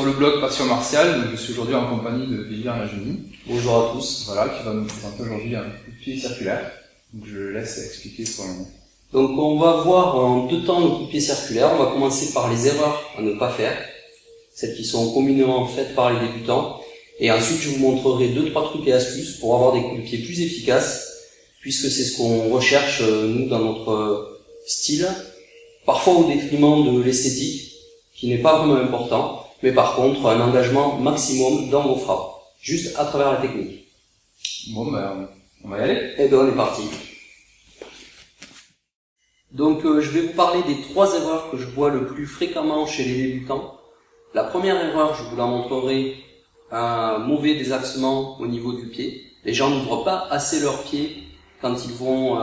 le blog Passion Martiale, donc je suis aujourd'hui en compagnie de Viviane Lagenie. Bonjour à tous. Voilà, qui va nous présenter aujourd'hui un coup de pied circulaire. Donc je laisse expliquer son... Donc on va voir en deux temps le coup de pied circulaire. On va commencer par les erreurs à ne pas faire, celles qui sont communément faites par les débutants. Et ensuite je vous montrerai 2-3 trucs et astuces pour avoir des coups de pied plus efficaces, puisque c'est ce qu'on recherche nous dans notre style, parfois au détriment de l'esthétique, qui n'est pas vraiment important, mais par contre un engagement maximum dans vos frappes, juste à travers la technique. Bon ben, on va y aller. Et bien on est parti. Donc je vais vous parler des 3 erreurs que je vois le plus fréquemment chez les débutants. La première erreur, je vous la montrerai, un mauvais désaxement au niveau du pied. Les gens n'ouvrent pas assez leurs pieds quand ils vont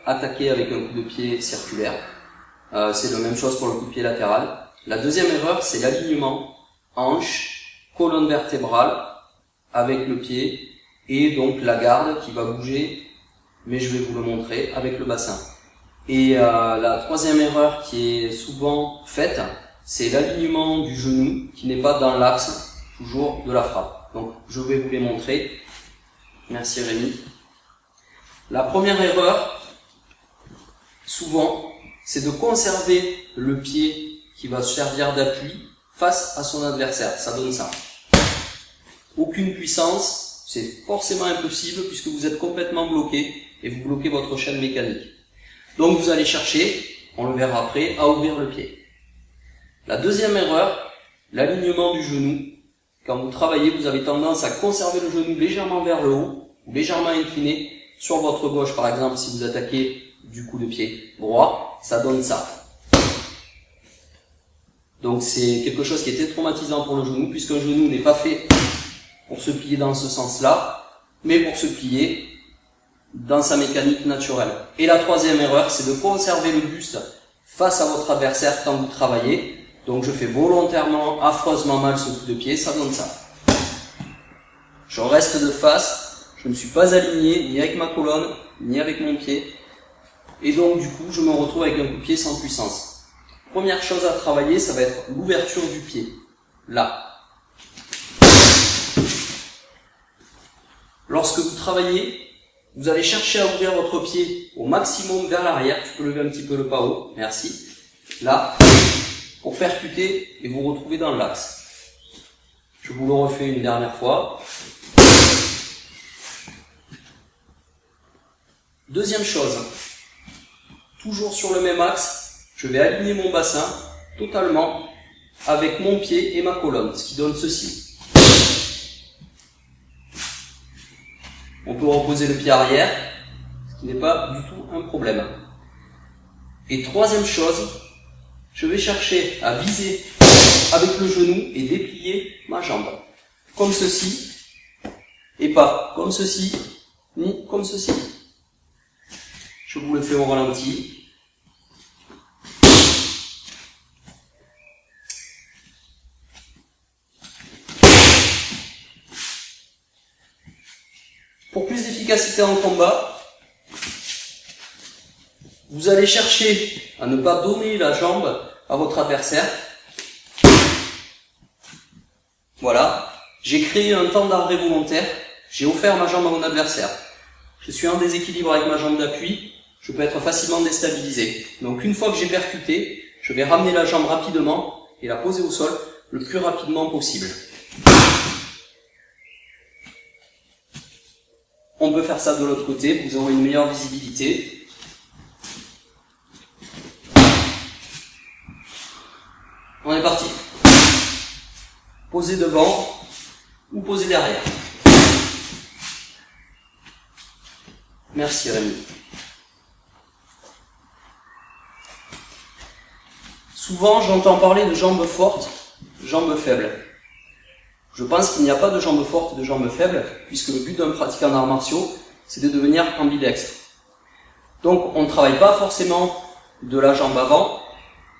attaquer avec un coup de pied circulaire. C'est la même chose pour le coup de pied latéral. La deuxième erreur, c'est l'alignement hanche, colonne vertébrale avec le pied et donc la garde qui va bouger, mais je vais vous le montrer avec le bassin. Et la troisième erreur qui est souvent faite, c'est l'alignement du genou qui n'est pas dans l'axe toujours de la frappe. Donc je vais vous les montrer. Merci Rémi. La première erreur, souvent, c'est de conserver le pied qui va servir d'appui face à son adversaire. Ça donne ça. Aucune puissance, c'est forcément impossible puisque vous êtes complètement bloqué et vous bloquez votre chaîne mécanique. Donc vous allez chercher, on le verra après, à ouvrir le pied. La deuxième erreur, l'alignement du genou. Quand vous travaillez, vous avez tendance à conserver le genou légèrement vers le haut, ou légèrement incliné sur votre gauche par exemple si vous attaquez du coup de pied droit, ça donne ça. Donc c'est quelque chose qui est très traumatisant pour le genou, puisqu'un genou n'est pas fait pour se plier dans ce sens-là, mais pour se plier dans sa mécanique naturelle. Et la troisième erreur, c'est de conserver le buste face à votre adversaire quand vous travaillez. Donc je fais volontairement, affreusement mal ce coup de pied, ça donne ça. Je reste de face, je ne suis pas aligné ni avec ma colonne, ni avec mon pied. Et donc du coup, je me retrouve avec un coup de pied sans puissance. Première chose à travailler, ça va être l'ouverture du pied. Là. Lorsque vous travaillez, vous allez chercher à ouvrir votre pied au maximum vers l'arrière. Tu peux lever un petit peu le pas haut, merci. Là, pour percuter et vous retrouver dans l'axe. Je vous le refais une dernière fois. Deuxième chose, toujours sur le même axe, je vais aligner mon bassin totalement avec mon pied et ma colonne, ce qui donne ceci. On peut reposer le pied arrière, ce qui n'est pas du tout un problème. Et troisième chose, je vais chercher à viser avec le genou et déplier ma jambe. Comme ceci, et pas comme ceci, ni comme ceci. Je vous le fais au ralenti. Pour plus d'efficacité en combat, vous allez chercher à ne pas donner la jambe à votre adversaire. Voilà, j'ai créé un temps d'arrêt volontaire, j'ai offert ma jambe à mon adversaire. Je suis en déséquilibre avec ma jambe d'appui, je peux être facilement déstabilisé. Donc une fois que j'ai percuté, je vais ramener la jambe rapidement et la poser au sol le plus rapidement possible. On peut faire ça de l'autre côté, vous aurez une meilleure visibilité. On est parti. Posez devant ou posez derrière. Merci Rémi. Souvent j'entends parler de jambes fortes, jambes faibles. Je pense qu'il n'y a pas de jambes fortes et de jambes faibles, puisque le but d'un pratiquant d'arts martiaux, c'est de devenir ambidextre. Donc on ne travaille pas forcément de la jambe avant,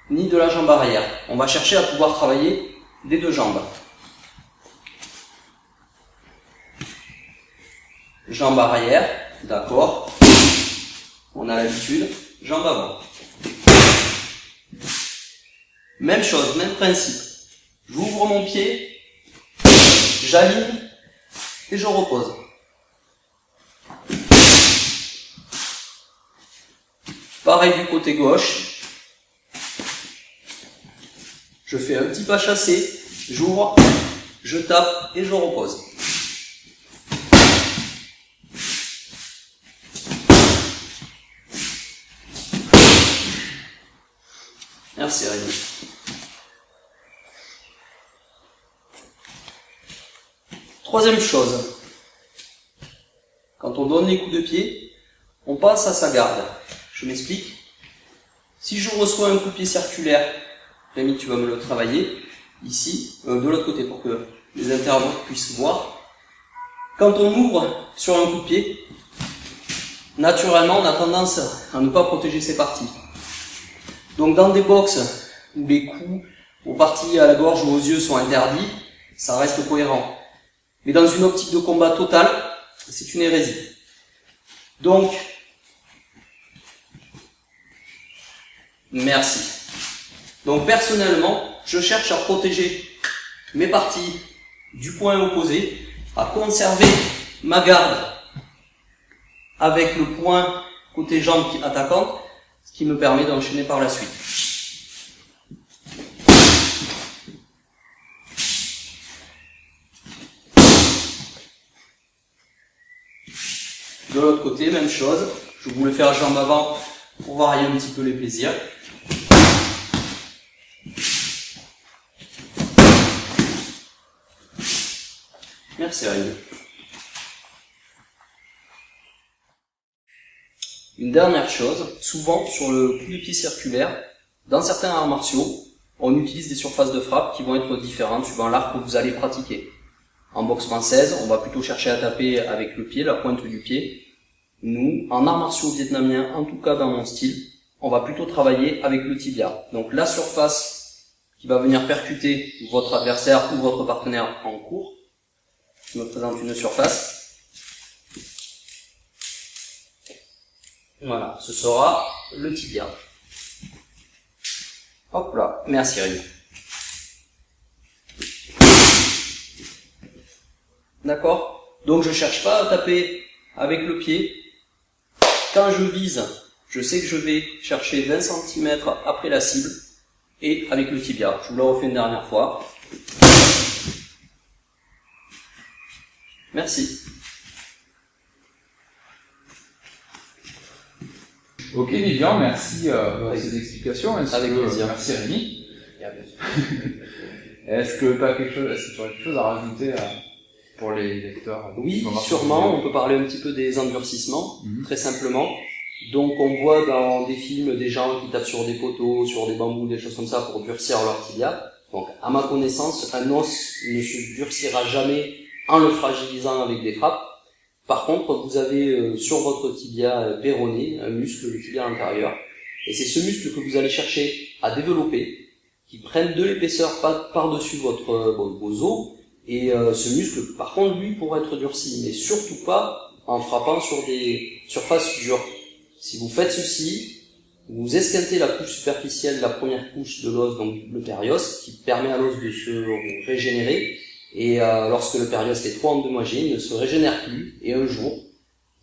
ni de la jambe arrière. On va chercher à pouvoir travailler des deux jambes. Jambe arrière, d'accord. On a l'habitude, jambe avant. Même chose, même principe. J'ouvre mon pied, j'aligne et je repose. Pareil du côté gauche. Je fais un petit pas chassé, j'ouvre, je tape et je repose. Merci Rémi. Troisième chose, quand on donne les coups de pied, on passe à sa garde. Je m'explique. Si je reçois un coup de pied circulaire, Rémi, tu vas me le travailler, ici, de l'autre côté, pour que les intervenants puissent voir. Quand on ouvre sur un coup de pied, naturellement, on a tendance à ne pas protéger ses parties. Donc dans des boxes où les coups aux parties à la gorge ou aux yeux sont interdits, ça reste cohérent. Mais dans une optique de combat total, c'est une hérésie. Donc, merci. Donc personnellement, je cherche à protéger mes parties du point opposé, à conserver ma garde avec le point côté jambe attaquante, ce qui me permet d'enchaîner par la suite. De l'autre côté, même chose. Je voulais faire jambe avant pour varier un petit peu les plaisirs. Merci Rémi. Une dernière chose, souvent sur le coup de pied circulaire, dans certains arts martiaux, on utilise des surfaces de frappe qui vont être différentes suivant l'art que vous allez pratiquer. En boxe française, on va plutôt chercher à taper avec le pied, la pointe du pied. Nous, en arts martiaux vietnamiens, en tout cas dans mon style, on va plutôt travailler avec le tibia. Donc la surface qui va venir percuter votre adversaire ou votre partenaire en cours. Je me présente une surface. Voilà, ce sera le tibia. Hop là, merci Rémi. D'accord? Donc je cherche pas à taper avec le pied. Quand je vise, je sais que je vais chercher 20 cm après la cible et avec le tibia. Je vous le refais une dernière fois. Merci. Ok Vivian, merci pour ces explications. Avec plaisir. Merci Rémi. Est-ce que tu as quelque chose à rajouter pour les lecteurs? Oui, sûrement. On peut parler un petit peu des endurcissements, très simplement. Donc on voit dans des films des gens qui tapent sur des poteaux, sur des bambous, des choses comme ça pour durcir leur tibia. Donc à ma connaissance, un os ne se durcira jamais en le fragilisant avec des frappes. Par contre, vous avez sur votre tibia péroné un muscle, le tibia antérieur, et c'est ce muscle que vous allez chercher à développer, qui prenne de l'épaisseur par-dessus vos os, et ce muscle, par contre, lui, pourra être durci, mais surtout pas en frappant sur des surfaces dures. Si vous faites ceci, vous esquintez la couche superficielle, la première couche de l'os, donc le périos, qui permet à l'os de se régénérer, et lorsque le périos est trop endommagé, il ne se régénère plus, et un jour,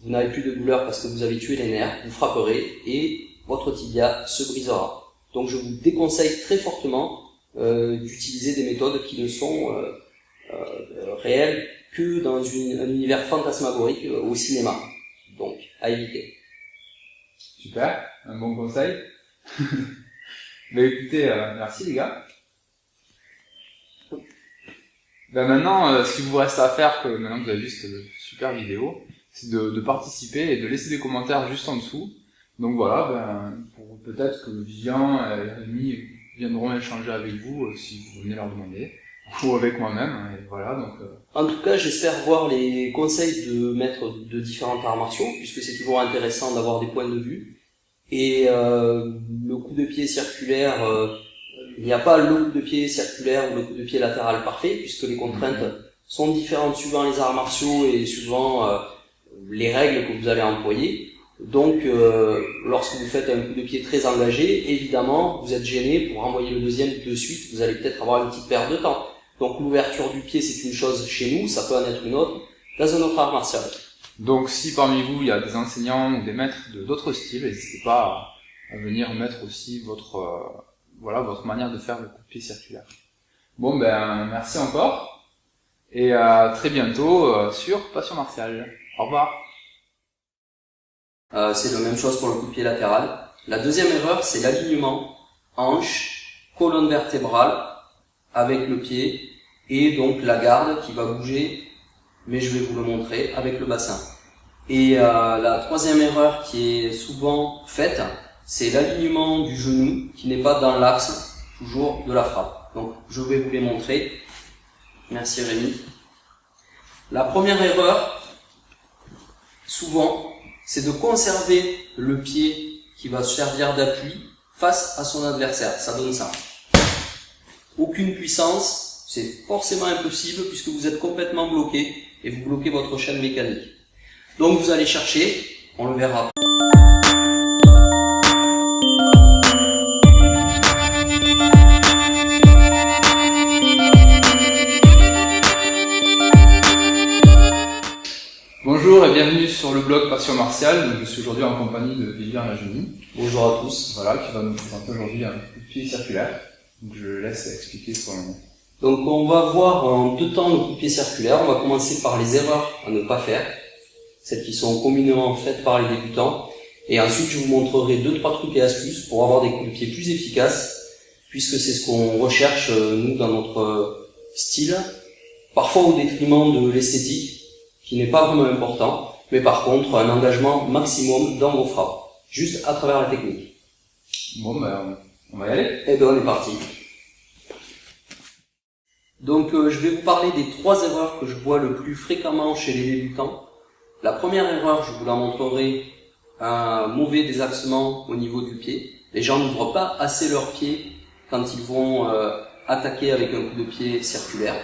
vous n'avez plus de douleur parce que vous avez tué les nerfs, vous frapperez, et votre tibia se brisera. Donc je vous déconseille très fortement d'utiliser des méthodes qui ne sont réelles que dans un univers fantasmagorique au cinéma. Donc, à éviter. Super, un bon conseil. Mais écoutez, merci les gars. Ben maintenant, ce qu'il vous reste à faire, que maintenant que vous avez vu cette super vidéo, c'est de participer et de laisser des commentaires juste en dessous. Donc voilà, pour peut-être que Vivian et Rémi viendront échanger avec vous si vous venez leur demander, ou avec moi-même, et voilà, donc... En tout cas, j'espère voir les conseils de maîtres de différents arts martiaux, puisque c'est toujours intéressant d'avoir des points de vue. Et le coup de pied circulaire, il n'y a pas le coup de pied circulaire ou le coup de pied latéral parfait, puisque les contraintes sont différentes suivant les arts martiaux et suivant les règles que vous allez employer. Donc, lorsque vous faites un coup de pied très engagé, évidemment, vous êtes gêné pour envoyer le deuxième de suite, vous allez peut-être avoir une petite perte de temps. Donc, l'ouverture du pied, c'est une chose chez nous, ça peut en être une autre dans un autre art martial. Donc si parmi vous il y a des enseignants ou des maîtres d'autres styles, n'hésitez pas à venir mettre aussi votre manière de faire le coup de pied circulaire. Bon ben merci encore et à très bientôt sur Passion Martiale. Au revoir. C'est la même chose pour le coup de pied latéral. La deuxième erreur, c'est l'alignement hanche, colonne vertébrale avec le pied et donc la garde qui va bouger, mais je vais vous le montrer avec le bassin. Et la troisième erreur qui est souvent faite, c'est l'alignement du genou qui n'est pas dans l'axe toujours de la frappe. Donc je vais vous les montrer. Merci Rémi. La première erreur, souvent, c'est de conserver le pied qui va servir d'appui face à son adversaire. Ça donne ça. Aucune puissance, c'est forcément impossible puisque vous êtes complètement bloqué et vous bloquez votre chaîne mécanique. Donc vous allez chercher, on le verra. Bonjour et bienvenue sur le blog Passion Martiale. Je suis aujourd'hui en compagnie de Vivian Lageni. Bonjour à tous. Voilà, qui va nous présenter aujourd'hui un coup de pied circulaire. Donc je laisse expliquer son... Donc on va voir en deux temps le coup de pied circulaire. On va commencer par les erreurs à ne pas faire, celles qui sont communément faites par les débutants. Et ensuite je vous montrerai 2-3 trucs et astuces pour avoir des coups de pied plus efficaces, puisque c'est ce qu'on recherche nous dans notre style, parfois au détriment de l'esthétique, qui n'est pas vraiment important, mais par contre un engagement maximum dans vos frappes, juste à travers la technique. Bon ben, on va y aller. Et bien on est parti. Donc je vais vous parler des 3 erreurs que je vois le plus fréquemment chez les débutants. La première erreur, je vous la montrerai, un mauvais désaxement au niveau du pied. Les gens n'ouvrent pas assez leurs pieds quand ils vont attaquer avec un coup de pied circulaire.